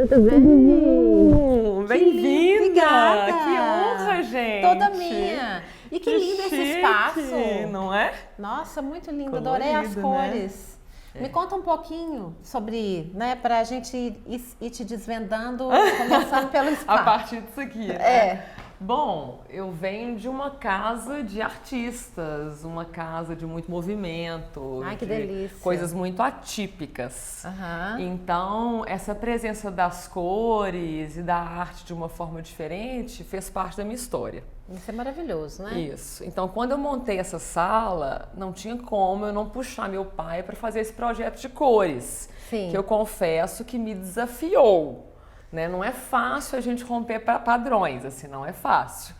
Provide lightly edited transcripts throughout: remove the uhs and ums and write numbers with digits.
tudo bem? Bem-vinda! Obrigada! Que honra, gente! Toda minha! E que lindo esse chique, espaço! não é? Nossa, muito lindo, Colorido, adorei as né? cores. Me conta um pouquinho sobre, né, pra gente ir te desvendando, começando pelo A espaço. partir disso aqui, né? É. Bom, eu venho de uma casa de artistas, uma casa de muito movimento, Ai, que de delícia. coisas muito atípicas. Aham. Então, essa presença das cores e da arte de uma forma diferente fez parte da minha história. Isso é maravilhoso, né? Isso. Então, quando eu montei essa sala, não tinha como eu não puxar meu pai para fazer esse projeto de cores, Sim. que eu confesso que me desafiou, né? Não é fácil a gente romper padrões, assim, não é fácil.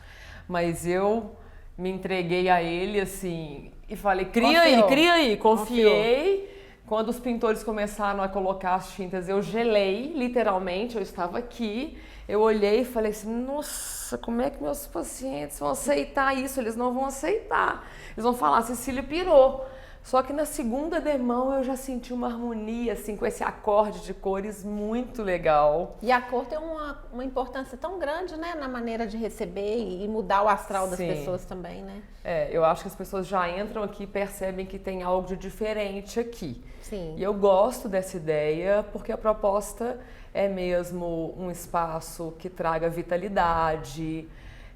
Mas eu me entreguei a ele, assim, e falei, cria aí, confiei. Quando os pintores começaram a colocar as tintas, eu gelei, literalmente, eu estava aqui, eu olhei e falei assim, nossa, como é que meus pacientes vão aceitar isso? Eles não vão aceitar. Eles vão falar, Cecília pirou. Só que na segunda demão eu já senti uma harmonia, assim, com esse acorde de cores muito legal. E a cor tem uma importância tão grande, né, na maneira de receber e mudar o astral das Sim. pessoas também, né? É, eu acho que as pessoas já entram aqui e percebem que tem algo de diferente aqui. Sim. E eu gosto dessa ideia porque a proposta é mesmo um espaço que traga vitalidade,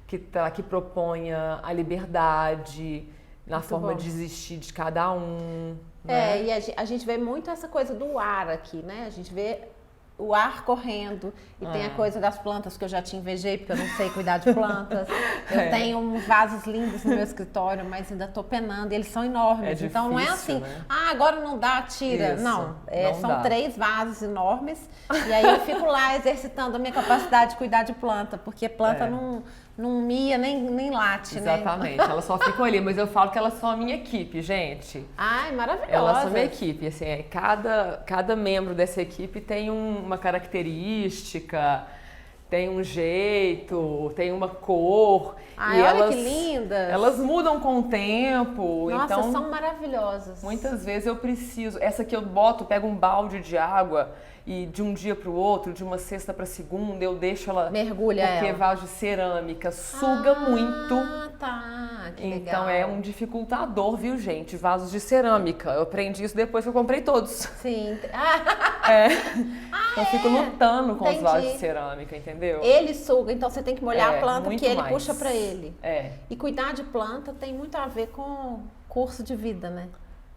que proponha a liberdade na Muito forma bom. de existir de cada um. É, Né? e a gente vê muito essa coisa do ar aqui, né? A gente vê o ar correndo e tem a coisa das plantas que eu já te invejei, porque eu não sei cuidar de plantas. Eu tenho uns vasos lindos no meu escritório, mas ainda tô penando e eles são enormes. É então não é difícil, assim, né? agora não dá, tira. Isso, não, não são dá. 3 vasos enormes e aí eu fico lá exercitando a minha capacidade de cuidar de planta, porque planta não mia nem late, Exatamente, né? elas só ficam ali, mas eu falo que elas são a minha equipe, gente. Ai, maravilhosa. Elas são a minha equipe, assim, cada membro dessa equipe tem uma característica, tem um jeito, tem uma cor. Ai, e olha elas, que lindas. Elas mudam com o tempo, Nossa, então são maravilhosas. muitas vezes eu preciso, essa que eu pego um balde de água e de um dia para o outro, de uma sexta para segunda, eu deixo ela Mergulha porque ela. vaso de cerâmica suga muito. Ah, tá. Que Então legal. é um dificultador, viu, gente? Vasos de cerâmica. Eu aprendi isso depois que eu comprei todos. Sim. Então eu fico lutando com os Entendi. vasos de cerâmica, entendeu? Ele suga, então você tem que molhar a planta muito que ele mais. puxa pra ele. É. E cuidar de planta tem muito a ver com curso de vida, né?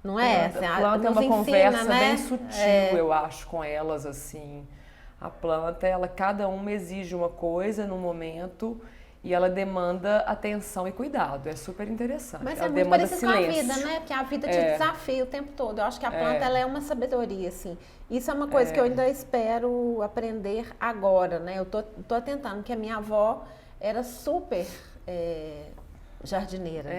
Não é? A planta é nos uma ensina, conversa né? bem sutil, eu acho, com elas, assim. A planta, cada uma exige uma coisa no momento e ela demanda atenção e cuidado. É super interessante. Mas ela é muito demanda parecido silêncio. com a vida, né? Porque a vida te desafia o tempo todo. Eu acho que a planta ela é uma sabedoria, assim. Isso é uma coisa que eu ainda espero aprender agora, né? Eu tô tentando, porque a minha avó era super jardineira.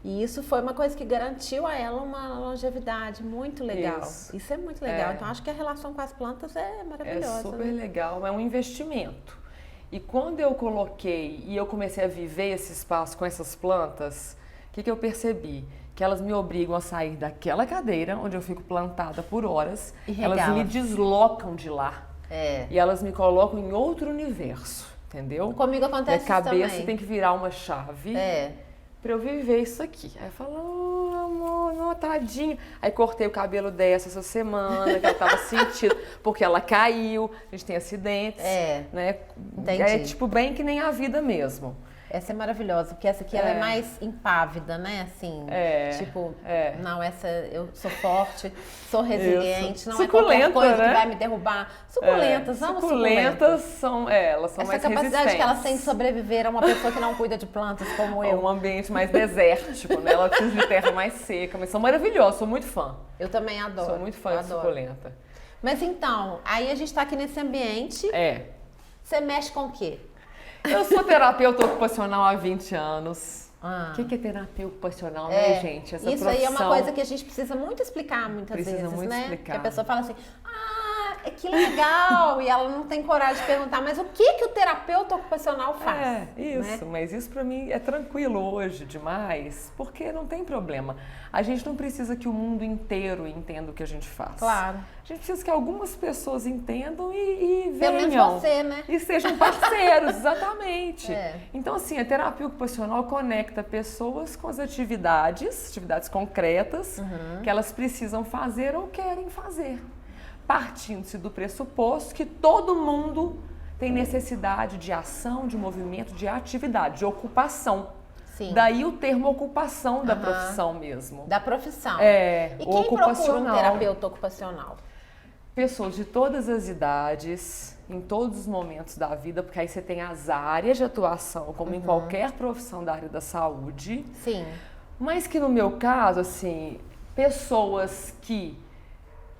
E isso foi uma coisa que garantiu a ela uma longevidade muito legal. Isso é muito legal. Então, acho que a relação com as plantas é maravilhosa. É super né? legal, é um investimento. E quando eu coloquei e eu comecei a viver esse espaço com essas plantas, o que eu percebi? Que elas me obrigam a sair daquela cadeira, onde eu fico plantada por horas, E elas regala. me deslocam de lá. E elas me colocam em outro universo, entendeu? Comigo acontece Minha cabeça isso também. tem que virar uma chave. Pra eu viver isso aqui. Aí eu falo, oh, amor, não, tadinho. Aí cortei o cabelo dessa essa semana, que ela tava sentindo, porque ela caiu, a gente tem acidentes, né? Entendi. É tipo bem que nem a vida mesmo. Essa é maravilhosa, porque essa aqui ela é mais impávida, né? Assim, tipo, não, essa eu sou forte, sou resiliente, Isso. não é qualquer Suculenta, coisa né? que vai me derrubar. Suculentas, amo Suculentas suculentas. elas são Essa mais capacidade resistentes. que elas têm de sobreviver a uma pessoa que não cuida de plantas como É eu. um ambiente mais desértico, né? Ela precisa de terra mais seca, mas são maravilhosas, sou muito fã. Eu também adoro. Sou muito fã de adoro. suculenta. Mas então, aí a gente tá aqui nesse ambiente, você mexe com o quê? Eu sou terapeuta ocupacional há 20 anos. O que é terapia ocupacional, né, gente? Essa Isso profissão aí é uma coisa que a gente precisa muito explicar muitas precisa vezes, muito né? explicar. Que a pessoa fala assim, que legal! E ela não tem coragem de perguntar, mas o que o terapeuta ocupacional faz? Isso, né? mas isso para mim é tranquilo hoje demais, porque não tem problema. A gente não precisa que o mundo inteiro entenda o que a gente faz. Claro. A gente precisa que algumas pessoas entendam e Pelo venham. menos você, né? E sejam parceiros, exatamente. É. Então, assim, a terapia ocupacional conecta pessoas com as atividades concretas que elas precisam fazer ou querem fazer. Partindo-se do pressuposto que todo mundo tem necessidade de ação, de movimento, de atividade, de ocupação. Sim. Daí o termo ocupação da profissão mesmo. Da profissão. É, E quem procura um terapeuta ocupacional? Pessoas de todas as idades, em todos os momentos da vida, porque aí você tem as áreas de atuação, como em qualquer profissão da área da saúde. Sim. Mas que no meu caso, assim, pessoas que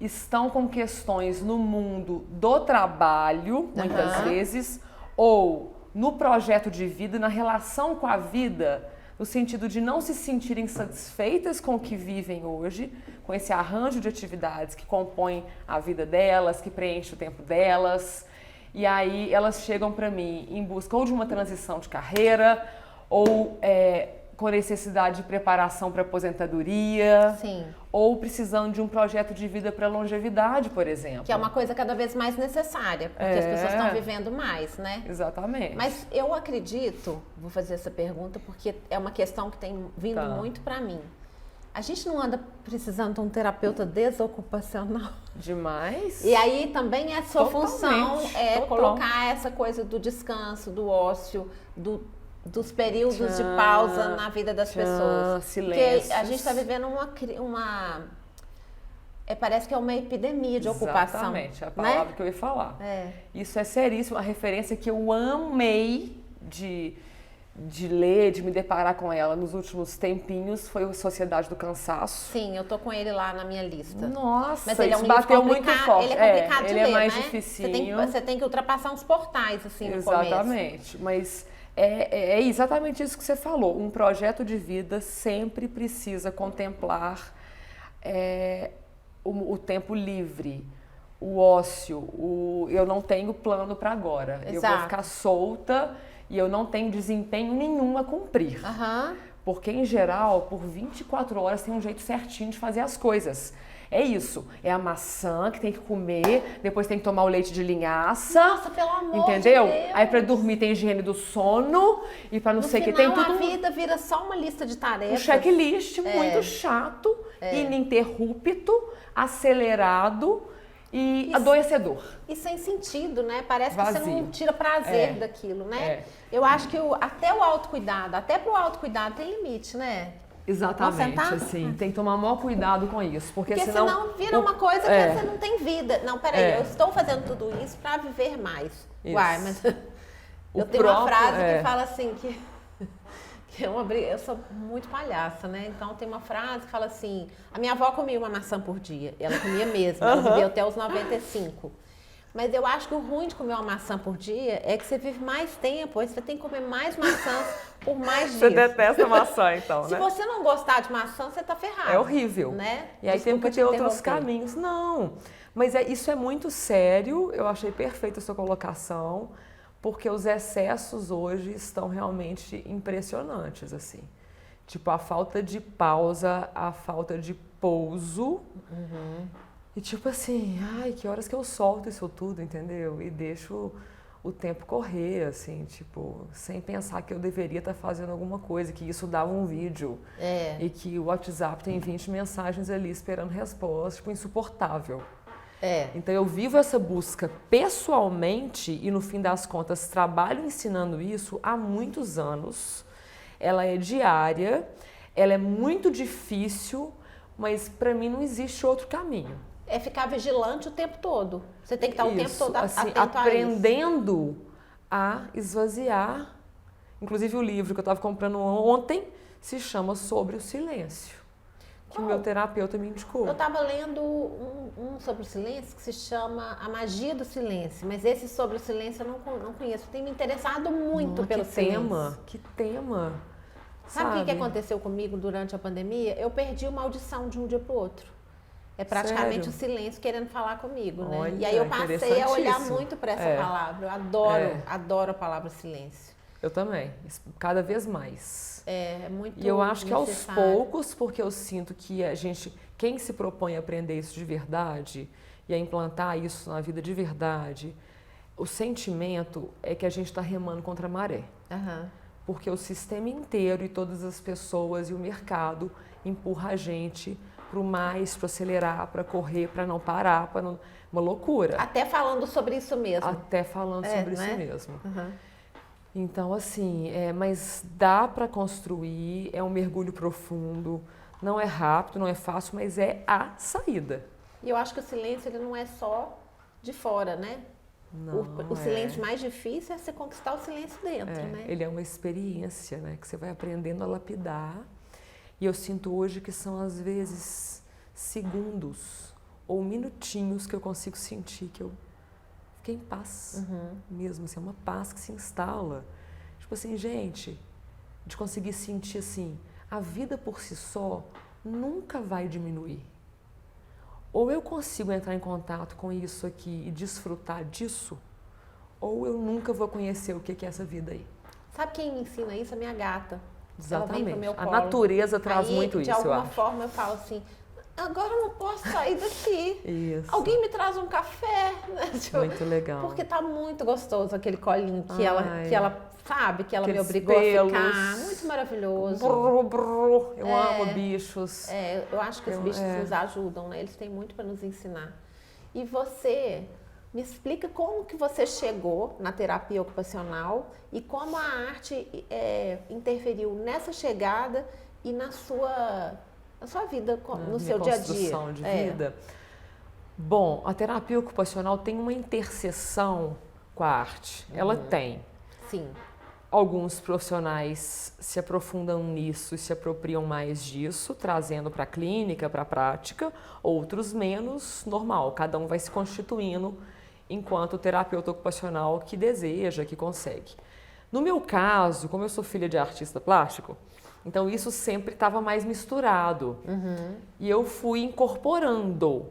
estão com questões no mundo do trabalho, muitas vezes, ou no projeto de vida, na relação com a vida, no sentido de não se sentirem satisfeitas com o que vivem hoje, com esse arranjo de atividades que compõem a vida delas, que preenche o tempo delas. E aí elas chegam para mim em busca ou de uma transição de carreira, ou com necessidade de preparação para aposentadoria. Sim. Ou precisando de um projeto de vida para longevidade, por exemplo. Que é uma coisa cada vez mais necessária, porque as pessoas estão vivendo mais, né? Exatamente. Mas eu acredito, vou fazer essa pergunta porque é uma questão que tem vindo muito para mim. A gente não anda precisando de um terapeuta desocupacional? Demais. E aí também a sua Totalmente. função é Total. colocar essa coisa do descanso, do ócio, dos períodos de pausa na vida das pessoas. Silêncios. Porque a gente está vivendo parece que é uma epidemia de ocupação. Exatamente, a palavra que eu ia falar. Isso é seríssimo. A referência que eu amei de ler, de me deparar com ela nos últimos tempinhos foi o Sociedade do Cansaço. Sim, eu tô com ele lá na minha lista. Nossa, mas ele é um isso bateu livro muito forte. Ele é complicado de ele ler, é mais né? dificinho. Você tem que ultrapassar uns portais, assim, no começo. Exatamente, mas é exatamente isso que você falou. Um projeto de vida sempre precisa contemplar o tempo livre, o ócio, eu não tenho plano para agora. Exato. Eu vou ficar solta e eu não tenho desempenho nenhum a cumprir. Porque, em geral, por 24 horas tem um jeito certinho de fazer as coisas. É isso, é a maçã que tem que comer, depois tem que tomar o leite de linhaça. Nossa, pelo amor entendeu? de Deus. Aí pra dormir tem higiene do sono e pra não sei o que tem tudo. A vida vira só uma lista de tarefas. Um checklist muito chato, ininterrupto, acelerado e adoecedor. E sem sentido, né? Parece Vazio. que você não tira prazer daquilo, né? Eu acho que até o autocuidado, até pro autocuidado tem limite, né? Exatamente, assim, tem que tomar maior cuidado com isso, porque senão vira uma coisa que você não tem vida. Não, peraí, eu estou fazendo tudo isso para viver mais. Isso. Uai, mas eu tenho uma frase que fala assim, que eu sou muito palhaça, né? Então tem uma frase que fala assim, a minha avó comia uma maçã por dia, ela comia mesmo, ela viveu até os 95. Mas eu acho que o ruim de comer uma maçã por dia é que você vive mais tempo, aí você tem que comer mais maçãs por mais dias. Você detesta maçã, então, né? Se você não gostar de maçã, você tá ferrado. É horrível. Né? E aí Desculpa tem que ter outros interromper. caminhos. Não, mas isso é muito sério, eu achei perfeita a sua colocação, porque os excessos hoje estão realmente impressionantes, assim. Tipo, a falta de pausa, a falta de pouso. E tipo assim, ai, que horas que eu solto isso tudo, entendeu? E deixo o tempo correr, assim, tipo, sem pensar que eu deveria estar fazendo alguma coisa, que isso dava um vídeo. E que o WhatsApp tem 20 mensagens ali esperando resposta, tipo, insuportável. Então eu vivo essa busca pessoalmente e no fim das contas trabalho ensinando isso há muitos anos. Ela é diária, ela é muito difícil, mas para mim não existe outro caminho. É ficar vigilante o tempo todo. Você tem que estar o tempo todo assim, atento a isso. aprendendo a esvaziar. Inclusive o livro que eu estava comprando ontem se chama Sobre o Silêncio, que o meu terapeuta me indicou. Eu estava lendo um sobre o silêncio que se chama A Magia do Silêncio, mas esse sobre o silêncio eu não conheço. Tem me interessado muito pelo silêncio. Que tema! Sabe o que aconteceu comigo durante a pandemia? Eu perdi uma audição de um dia para o outro. É praticamente Sério? o silêncio querendo falar comigo, né? Olha, E aí eu passei a olhar interessantíssimo. muito para essa É. palavra. Eu adoro a palavra silêncio. Eu também, cada vez mais. É muito E eu acho que aos necessário. poucos, porque eu sinto que quem se propõe a aprender isso de verdade e a implantar isso na vida de verdade, o sentimento é que a gente está remando contra a maré. Aham. Porque o sistema inteiro e todas as pessoas e o mercado empurra a gente para o mais, para acelerar, para correr, para não parar, para não... Uma loucura. Até falando sobre isso mesmo. Até falando sobre isso né? mesmo. Uhum. Então, assim, mas dá para construir, é um mergulho profundo, não é rápido, não é fácil, mas é a saída. E eu acho que o silêncio ele não é só de fora, né? Não, O silêncio mais difícil é você conquistar o silêncio dentro, né? Ele é uma experiência, né? Que você vai aprendendo a lapidar. E eu sinto hoje que são, às vezes, segundos ou minutinhos que eu consigo sentir que eu fiquei em paz mesmo. Assim, é uma paz que se instala. Tipo assim, gente, de conseguir sentir assim, a vida por si só nunca vai diminuir. Ou eu consigo entrar em contato com isso aqui e desfrutar disso, ou eu nunca vou conhecer o que é essa vida aí. Sabe quem me ensina isso? A minha gata. Exatamente. Ela vem pro meu A colo. natureza traz Aí, muito isso, eu de alguma acho. forma eu falo assim, agora eu não posso sair daqui. Isso. Alguém me traz um café. Tipo, Muito legal. Porque tá muito gostoso aquele colinho que Ai. ela sabe, que ela me Aqueles obrigou pelos. a ficar. Muito maravilhoso. Brrr, brrr. Eu amo bichos. Eu acho que os bichos nos ajudam, né? Eles têm muito para nos ensinar. E você, me explica como que você chegou na terapia ocupacional e como a arte interferiu nessa chegada e na sua vida, no seu dia a dia. Construção de vida. Bom, a terapia ocupacional tem uma interseção com a arte. Ela tem. Sim. Alguns profissionais se aprofundam nisso e se apropriam mais disso, trazendo para a clínica, para a prática, outros menos, normal, cada um vai se constituindo enquanto terapeuta ocupacional que deseja, que consegue. No meu caso, como eu sou filha de artista plástico, então isso sempre estava mais misturado e eu fui incorporando.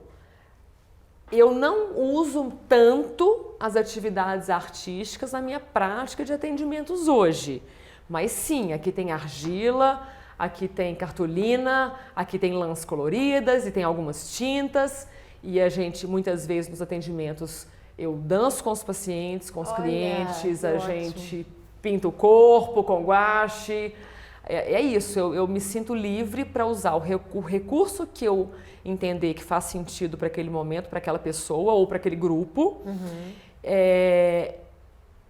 Eu não uso tanto as atividades artísticas na minha prática de atendimentos hoje. Mas sim, aqui tem argila, aqui tem cartolina, aqui tem lãs coloridas e tem algumas tintas. E a gente, muitas vezes nos atendimentos, eu danço com os pacientes, com os clientes, a gente pinta o corpo com guache. É isso, eu me sinto livre para usar o recurso que eu entender que faz sentido para aquele momento, para aquela pessoa ou para aquele grupo.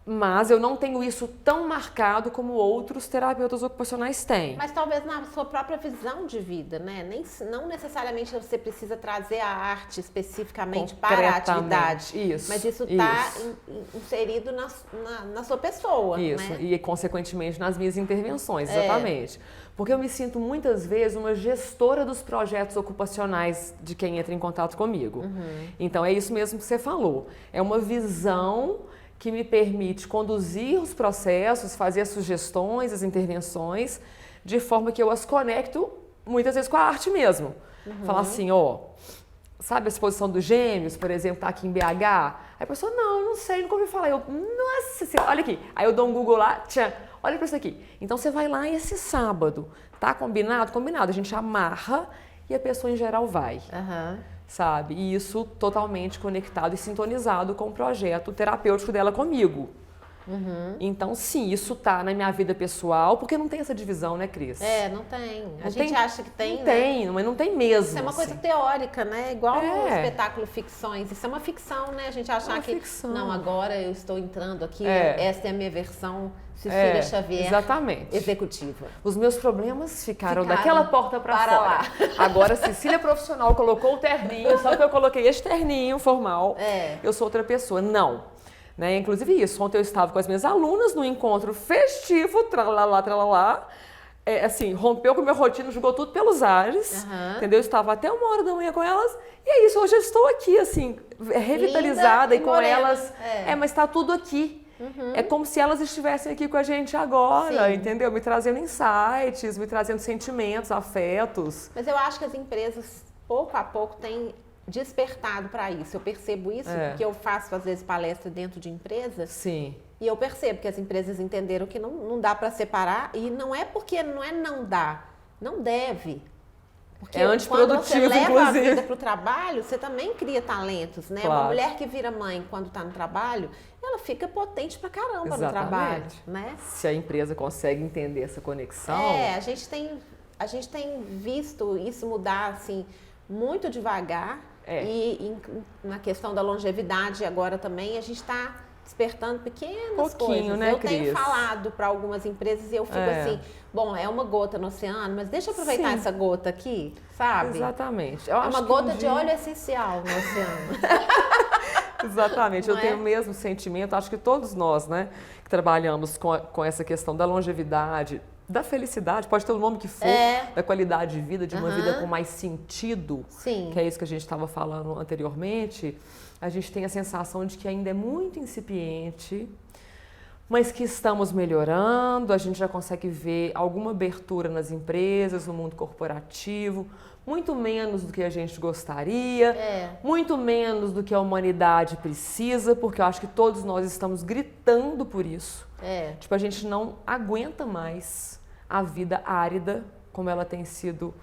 Mas eu não tenho isso tão marcado como outros terapeutas ocupacionais têm. Mas talvez na sua própria visão de vida, né? Não necessariamente você precisa trazer a arte especificamente para a atividade. Isso. Mas isso está inserido na sua pessoa. Isso, né? E consequentemente nas minhas intervenções, exatamente. Porque eu me sinto muitas vezes uma gestora dos projetos ocupacionais de quem entra em contato comigo. Então é isso mesmo que você falou. É uma visão que me permite conduzir os processos, fazer as sugestões, as intervenções, de forma que eu as conecto muitas vezes com a arte mesmo. Falar assim, sabe a exposição dos Gêmeos, por exemplo, tá aqui em BH? Aí a pessoa, não sei, nunca ouvi falar. Eu, nossa, olha aqui. Aí eu dou um Google lá, olha para isso aqui. Então você vai lá esse sábado, tá combinado? Combinado. A gente amarra e a pessoa em geral vai. Sabe? E isso totalmente conectado e sintonizado com o projeto terapêutico dela comigo. Então, sim, isso tá na minha vida pessoal, porque não tem essa divisão, né, Cris? Não tem. A gente acha que tem, não né? Tem, mas não tem mesmo. Isso é uma coisa teórica, né? Igual no espetáculo Ficções. Isso é uma ficção, né? A gente achar que, não, agora eu estou entrando aqui, essa é a minha versão Cecília Xavier executiva. Os meus problemas ficaram daquela porta para fora. Lá. Agora, Cecília profissional colocou o terninho, só que eu coloquei este terninho formal, eu sou outra pessoa. Não. Né? Inclusive isso, ontem eu estava com as minhas alunas no encontro festivo, tralalá, assim, rompeu com a minha rotina, jogou tudo pelos ares, entendeu? Eu estava até 1h da manhã com elas, e é isso, hoje eu estou aqui, assim, revitalizada e com elas, mas está tudo aqui. É como se elas estivessem aqui com a gente agora, entendeu? Me trazendo insights, me trazendo sentimentos, afetos. Mas eu acho que as empresas pouco a pouco tem despertado para isso. Eu percebo isso porque eu faço, às vezes, palestra dentro de empresas. Sim. E eu percebo que as empresas entenderam que não dá para separar. E não é porque não dá, não deve. Porque é antiprodutivo, quando você leva inclusive. a vida para o trabalho, você também cria talentos, né? Claro. Uma mulher que vira mãe quando está no trabalho, ela fica potente pra caramba no trabalho, né? Se a empresa consegue entender essa conexão... a gente tem visto isso mudar, assim, muito devagar. E na questão da longevidade agora também, a gente está despertando pequenas coisas. Né, eu Cris? tenho falado para algumas empresas e eu fico assim, bom, é uma gota no oceano, mas deixa eu aproveitar essa gota aqui, sabe? Exatamente. É uma gota de óleo essencial no oceano. Exatamente, eu Não tenho é? o mesmo sentimento, acho que todos nós, né, que trabalhamos com essa questão da longevidade, da felicidade, pode ter o nome que for, da qualidade de vida, de uma vida com mais sentido, Sim. que é isso que a gente estava falando anteriormente, a gente tem a sensação de que ainda é muito incipiente, mas que estamos melhorando, a gente já consegue ver alguma abertura nas empresas, no mundo corporativo, muito menos do que a gente gostaria, muito menos do que a humanidade precisa, porque eu acho que todos nós estamos gritando por isso. Tipo, a gente não aguenta mais a vida árida, como ela tem sido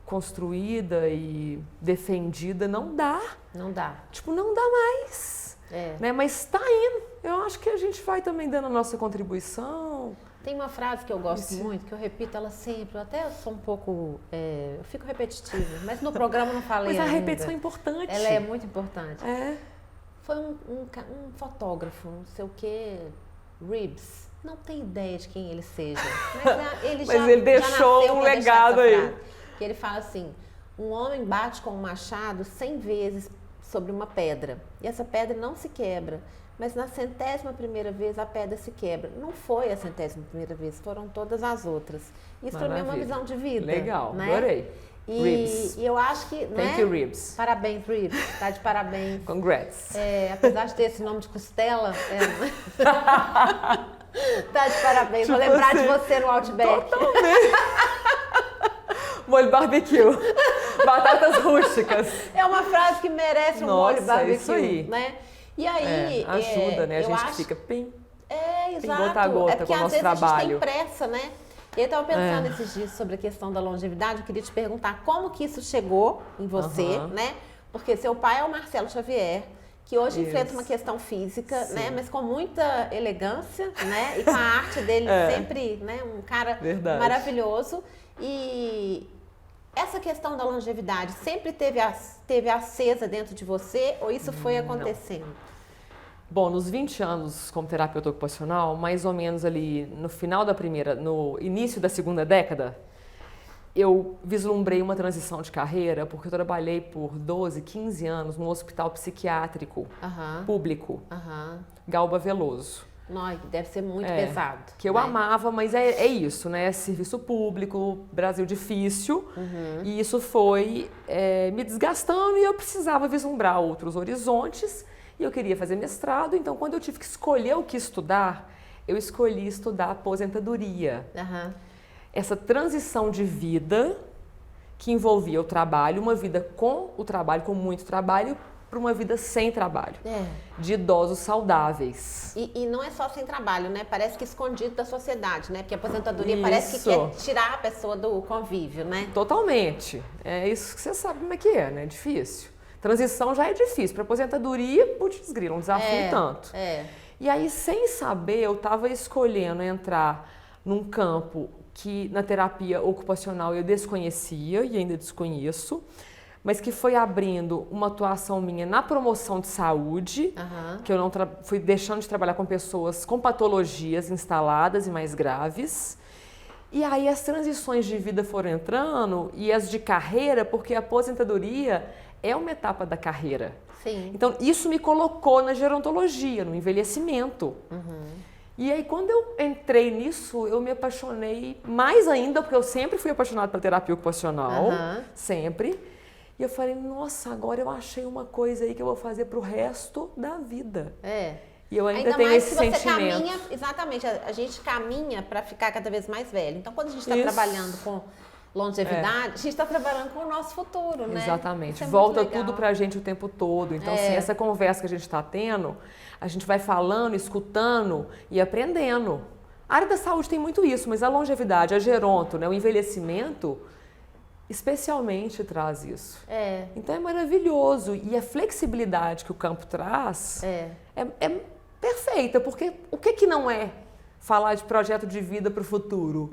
construída e defendida, não dá. Não dá. Tipo, não dá mais. Né? Mas tá indo. Eu acho que a gente vai também dando a nossa contribuição. Tem uma frase que eu gosto muito, que eu repito ela sempre, eu até sou um pouco, eu fico repetitiva, mas no programa eu não falei Mas a ainda. repetição é importante. Ela é muito importante. Foi um fotógrafo, não sei o que, Reeves, não tem ideia de quem ele seja, mas ele deixou um legado aí. Que ele fala assim, um homem bate com um machado 100 vezes sobre uma pedra, e essa pedra não se quebra. Mas na 100ª vez a pedra se quebra. Não foi a 100ª vez, foram todas as outras. Isso para mim é uma visão de vida. Legal, né? adorei. E eu acho que... Thank you, Reeves. Parabéns, Reeves. Tá de parabéns. Congrats. Apesar de ter esse nome de costela... tá de parabéns. Tipo Vou lembrar assim, de você no Outback. Totalmente. Molho barbecue. Batatas rústicas. É uma frase que merece um molho barbecue. Isso aí. Né? E aí... ajuda, né? A gente acho... fica bem... exato. Gota a gota porque com o às nosso vezes trabalho. a gente tem pressa, né? Eu estava pensando esses dias sobre a questão da longevidade, eu queria te perguntar como que isso chegou em você, né? Porque seu pai é o Marcelo Xavier, que hoje enfrenta uma questão física, né? Mas com muita elegância, né? E com a arte dele sempre, né? Um cara maravilhoso. E essa questão da longevidade sempre teve acesa dentro de você ou isso foi acontecendo? Bom, nos 20 anos como terapeuta ocupacional, mais ou menos ali no início da segunda década, eu vislumbrei uma transição de carreira, porque eu trabalhei por 12, 15 anos num hospital psiquiátrico público, Galba Veloso. Não, deve ser muito pesado. Que eu amava, mas é isso, né? Serviço público, Brasil difícil. E isso foi me desgastando e eu precisava vislumbrar outros horizontes. E eu queria fazer mestrado, então quando eu tive que escolher o que estudar, eu escolhi estudar aposentadoria. Essa transição de vida que envolvia o trabalho, uma vida com o trabalho, com muito trabalho, para uma vida sem trabalho, de idosos saudáveis. E não é só sem trabalho, né? Parece que escondido da sociedade, né? Porque a aposentadoria parece que quer tirar a pessoa do convívio, né? Totalmente. É isso que você sabe como é que é, né? Difícil. Transição já é difícil. Para aposentadoria, putz grila, um desafio tanto. E aí, sem saber, eu estava escolhendo entrar num campo que na terapia ocupacional eu desconhecia e ainda desconheço, mas que foi abrindo uma atuação minha na promoção de saúde, que eu não fui deixando de trabalhar com pessoas com patologias instaladas e mais graves. E aí as transições de vida foram entrando e as de carreira, porque a aposentadoria é uma etapa da carreira. Sim. Então isso me colocou na gerontologia, no envelhecimento. E aí quando eu entrei nisso, eu me apaixonei mais ainda, porque eu sempre fui apaixonada pela terapia ocupacional, sempre. E eu falei, nossa, agora eu achei uma coisa aí que eu vou fazer pro resto da vida. E eu ainda tenho esse sentimento. Caminha, exatamente, a gente caminha para ficar cada vez mais velho. Então, quando a gente está trabalhando com longevidade, a gente está trabalhando com o nosso futuro, né? Exatamente. Isso é Volta muito legal. tudo pra gente o tempo todo. Então, assim, essa conversa que a gente está tendo, a gente vai falando, escutando e aprendendo. A área da saúde tem muito isso, mas a longevidade, a geronto, né, o envelhecimento, especialmente traz isso. Então é maravilhoso. E a flexibilidade que o campo traz é perfeita, porque o que não é falar de projeto de vida para o futuro?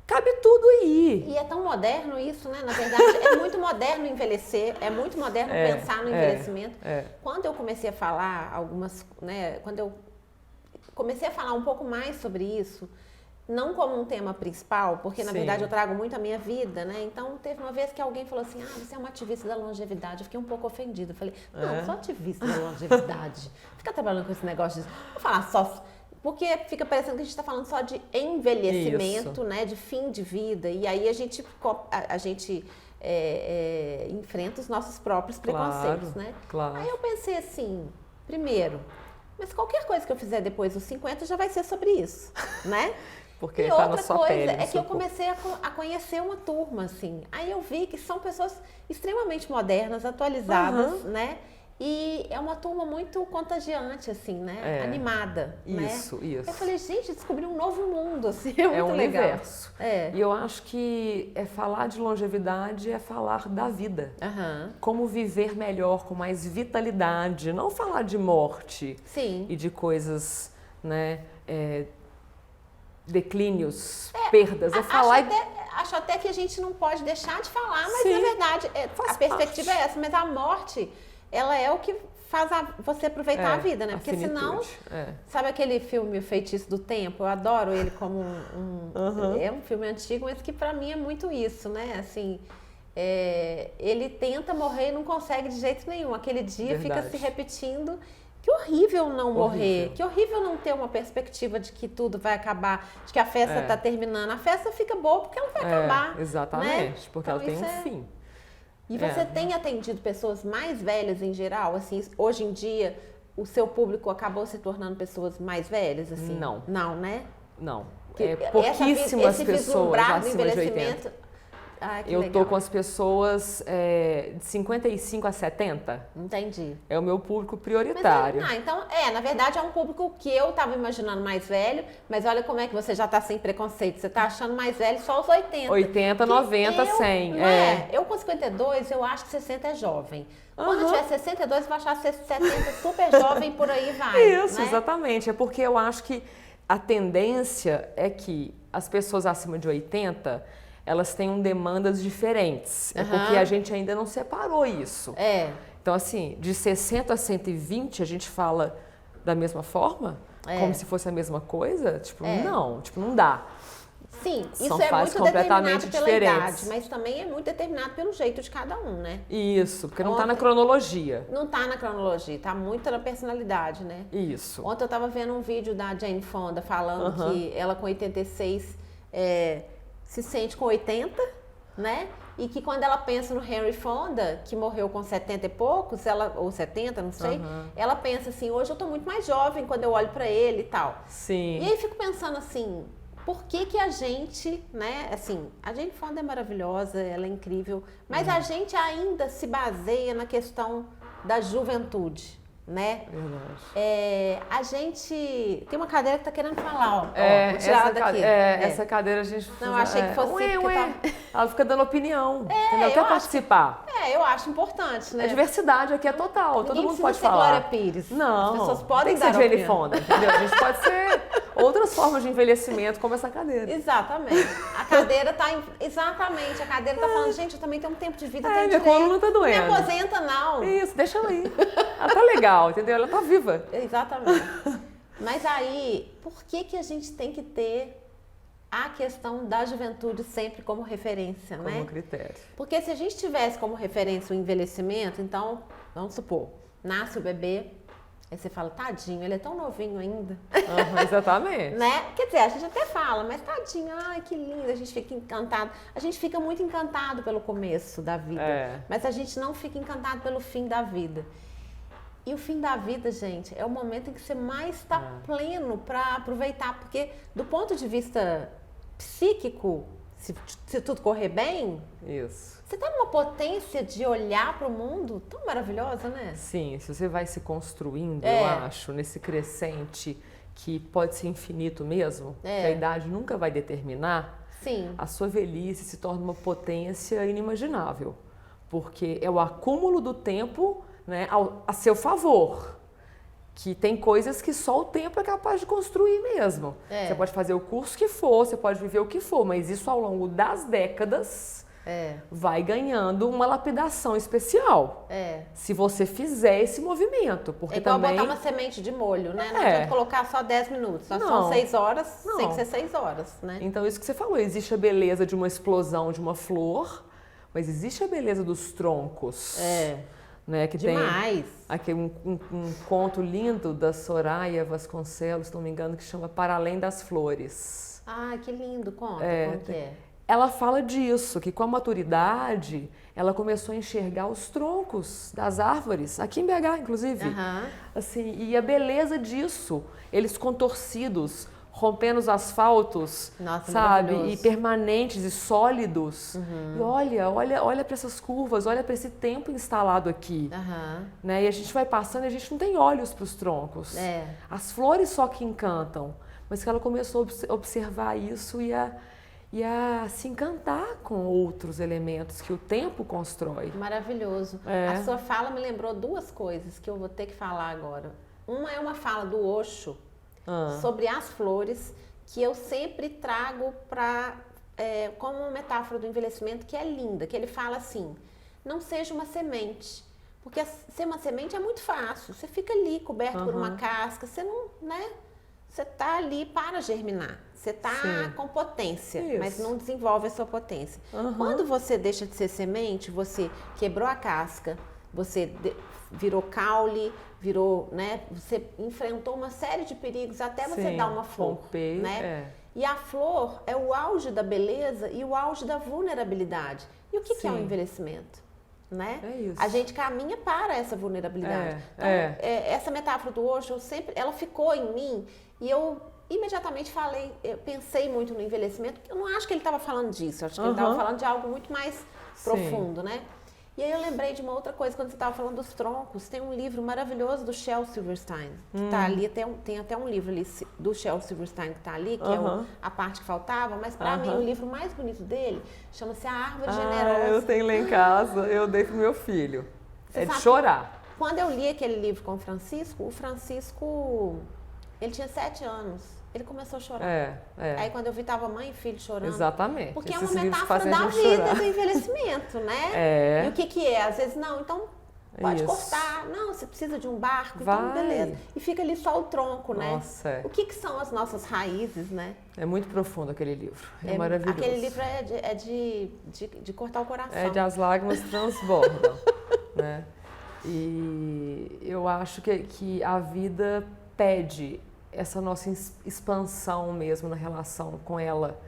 Cabe tudo aí. E é tão moderno isso, né? Na verdade, é muito moderno envelhecer, é muito moderno pensar no envelhecimento. Quando eu comecei a falar quando eu comecei a falar um pouco mais sobre isso, não como um tema principal, porque na verdade eu trago muito a minha vida, né? Então teve uma vez que alguém falou assim, você é uma ativista da longevidade. Eu fiquei um pouco ofendida. Eu falei, não, eu sou ativista da longevidade. Fica trabalhando com esse negócio de... Vou falar só... Porque fica parecendo que a gente está falando só de envelhecimento, né? De fim de vida. E aí a gente enfrenta os nossos próprios preconceitos, né? Claro. Aí eu pensei assim, primeiro, mas qualquer coisa que eu fizer depois dos 50 já vai ser sobre isso, né? Porque e tá outra na sua coisa pele, é que eu corpo. comecei a conhecer uma turma, assim. Aí eu vi que são pessoas extremamente modernas, atualizadas, né? E é uma turma muito contagiante, assim, né? Animada, isso, né? Isso. Eu falei, gente, descobri um novo mundo, assim, é muito um legal. Universo. E eu acho que falar de longevidade é falar da vida. Como viver melhor, com mais vitalidade. Não falar de morte e de coisas, né? Declínios, perdas. Acho até que a gente não pode deixar de falar, mas na verdade a perspectiva é essa, mas a morte, ela é o que faz você aproveitar a vida, né? Porque senão, sabe aquele filme O Feitiço do Tempo? Eu adoro ele como é um filme antigo, mas que pra mim é muito isso, né? Assim, ele tenta morrer e não consegue de jeito nenhum. Aquele dia fica se repetindo. Que horrível não morrer, que horrível não ter uma perspectiva de que tudo vai acabar, de que a festa está terminando. A festa fica boa porque ela vai acabar. Exatamente, né? porque então, ela tem um fim. E você tem atendido pessoas mais velhas em geral? Assim, hoje em dia, o seu público acabou se tornando pessoas mais velhas? Assim? Não. Não, né? Não. Pouquíssimas pessoas acima de 80. Eu legal. tô com as pessoas de 55 a 70. Entendi. É o meu público prioritário. Mas, então, na verdade é um público que eu tava imaginando mais velho, mas olha como é que você já tá sem preconceito. Você tá achando mais velho só os 80. 80, 90, 100. Não é? Eu com 52, eu acho que 60 é jovem. Quando eu tiver 62, eu vou achar 70 super jovem, por aí vai. Isso, né? Exatamente. É porque eu acho que a tendência é que as pessoas acima de 80... elas têm demandas diferentes. É porque a gente ainda não separou isso. Então, assim, de 60 a 120, a gente fala da mesma forma? Como se fosse a mesma coisa? Tipo, não dá. Sim, São isso é fases muito completamente determinado pela diferentes. idade, mas também é muito determinado pelo jeito de cada um, né? Isso, porque não está na cronologia. Não está na cronologia, está muito na personalidade, né? Isso. Ontem eu estava vendo um vídeo da Jane Fonda falando que ela com 86 se sente com 80, né? E que quando ela pensa no Henry Fonda, que morreu com 70 e poucos, ou 70, não sei, ela pensa assim, hoje eu tô muito mais jovem quando eu olho para ele e tal. Sim. E aí eu fico pensando assim, por que a gente, né, assim, a Jane Fonda é maravilhosa, ela é incrível, mas a gente ainda se baseia na questão da juventude, né? Verdade. A gente... Tem uma cadeira que tá querendo falar, ó. Vou tirar ela daqui. Essa cadeira a gente... Não, achei que fosse... Ela fica dando opinião. Entendeu? Quer participar. Eu acho importante, né? A diversidade aqui é total. Todo mundo pode falar. Glória Pires. Não. As pessoas podem tem que dar ser Jane Fonda, entendeu? A gente pode ser outras formas de envelhecimento, como essa cadeira. Exatamente. A cadeira tá... Exatamente. A cadeira tá falando, gente, eu também tenho um tempo de vida, tenho minha coluna tá doendo. Não me aposenta, não. Isso, deixa ela aí. Ela tá legal, entendeu? Ela tá viva. Exatamente. Mas aí, por que a gente tem que ter a questão da juventude sempre como referência, né? Como critério. Porque se a gente tivesse como referência o envelhecimento, então, vamos supor, nasce o bebê, aí você fala, tadinho, ele é tão novinho ainda. Exatamente. Né? Quer dizer, a gente até fala, mas tadinho, ai, que lindo, a gente fica encantado. A gente fica muito encantado pelo começo da vida, mas a gente não fica encantado pelo fim da vida. E o fim da vida, gente, é o momento em que você mais está pleno para aproveitar, porque do ponto de vista psíquico, se tudo correr bem, Isso. você tá numa potência de olhar para o mundo tão maravilhosa, né? Sim, se você vai se construindo, eu acho, nesse crescente que pode ser infinito mesmo, que a idade nunca vai determinar, Sim. a sua velhice se torna uma potência inimaginável, porque é o acúmulo do tempo, né, a seu favor, que tem coisas que só o tempo é capaz de construir mesmo. Você pode fazer o curso que for, você pode viver o que for, mas isso ao longo das décadas vai ganhando uma lapidação especial. Se você fizer esse movimento. Porque é igual também... botar uma semente de molho, né? Não adianta colocar só 10 minutos. Só são 6 horas, tem que ser 6 horas, né? Então, isso que você falou, existe a beleza de uma explosão de uma flor, mas existe a beleza dos troncos. Né, que demais. Tem aqui um conto lindo da Soraya Vasconcelos, se não me engano, que chama Para Além das Flores. Ah, que lindo, conta, como que é? Ela fala disso, que com a maturidade, ela começou a enxergar os troncos das árvores, aqui em BH, inclusive. Assim, e a beleza disso, eles contorcidos, rompendo os asfaltos, sabe? E permanentes e sólidos. E olha para essas curvas, olha para esse tempo instalado aqui. Né? E a gente vai passando e a gente não tem olhos para os troncos. As flores só que encantam. Mas que ela começou a observar isso e a se encantar com outros elementos que o tempo constrói. Maravilhoso. A sua fala me lembrou 2 coisas que eu vou ter que falar agora. Uma é uma fala do Osho, sobre as flores, que eu sempre trago como uma metáfora do envelhecimento, que é linda, que ele fala assim: não seja uma semente, porque ser uma semente é muito fácil, você fica ali coberto por uma casca, você não, né? Você está ali para germinar, você está com potência, mas não desenvolve a sua potência. Quando você deixa de ser semente, você quebrou a casca, você virou caule, né? Você enfrentou uma série de perigos até você dar uma flor, né? E a flor é o auge da beleza e o auge da vulnerabilidade. E o que é o envelhecimento? Né? É isso. A gente caminha para essa vulnerabilidade. Então, essa metáfora do Osho, ela ficou em mim e eu imediatamente eu pensei muito no envelhecimento, porque eu não acho que ele estava falando disso, eu acho que ele estava falando de algo muito mais profundo, né? E aí eu lembrei de uma outra coisa, quando você estava falando dos troncos, tem um livro maravilhoso do Shel Silverstein, que está ali, tem até um livro ali do Shel Silverstein que está ali, que é a parte que faltava, mas para mim o livro mais bonito dele chama-se A Árvore Generosa. Eu tenho lá em casa, eu dei pro meu filho. Você de chorar. Quando eu li aquele livro com o Francisco, ele tinha 7 anos. Ele começou a chorar. Aí quando eu vi, tava mãe e filho chorando. Exatamente. Porque é uma metáfora da vida, do envelhecimento, né? E o que é? Às vezes, não, então pode cortar. Não, você precisa de um barco, então beleza. E fica ali só o tronco, né? Nossa, O que são as nossas raízes, né? É muito profundo aquele livro. É maravilhoso. Aquele livro é de cortar o coração. É de as lágrimas transbordam, né? E eu acho que a vida pede essa nossa expansão mesmo na relação com ela,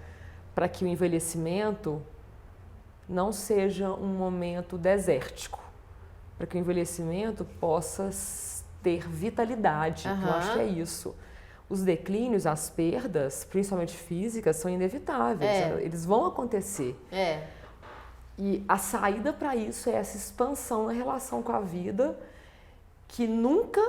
para que o envelhecimento não seja um momento desértico, para que o envelhecimento possa ter vitalidade. Eu acho que é isso. Os declínios, as perdas, principalmente físicas, são inevitáveis, eles vão acontecer. E a saída para isso é essa expansão na relação com a vida, que nunca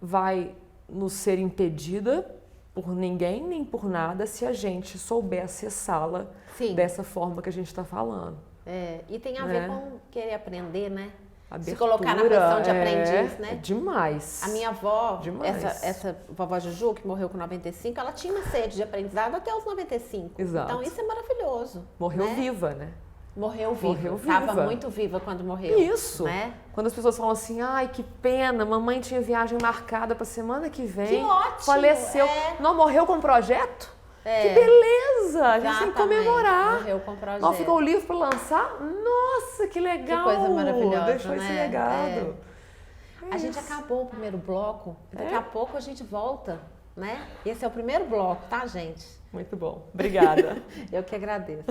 vai nos ser impedida por ninguém nem por nada se a gente souber acessá-la dessa forma que a gente está falando. E tem a ver com querer aprender, né? Abertura, se colocar na posição de aprendiz, né? Demais. A minha avó, essa vovó Juju, que morreu com 95, ela tinha uma sede de aprendizado até os 95. Exato. Então isso é maravilhoso. Morreu viva, né? Morreu viva. Estava muito viva quando morreu. Isso. Né? Quando as pessoas falam assim, ai, que pena, mamãe tinha viagem marcada para semana que vem. Que ótimo. Faleceu. Não morreu com projeto? Que beleza! A gente tem que comemorar. Morreu com projeto. Não ficou o livro para lançar? Nossa, que legal! Que coisa maravilhosa, Deixou esse legado. A gente acabou o primeiro bloco. Daqui a pouco a gente volta, né? Esse é o primeiro bloco, tá, gente? Muito bom. Obrigada. Eu que agradeço.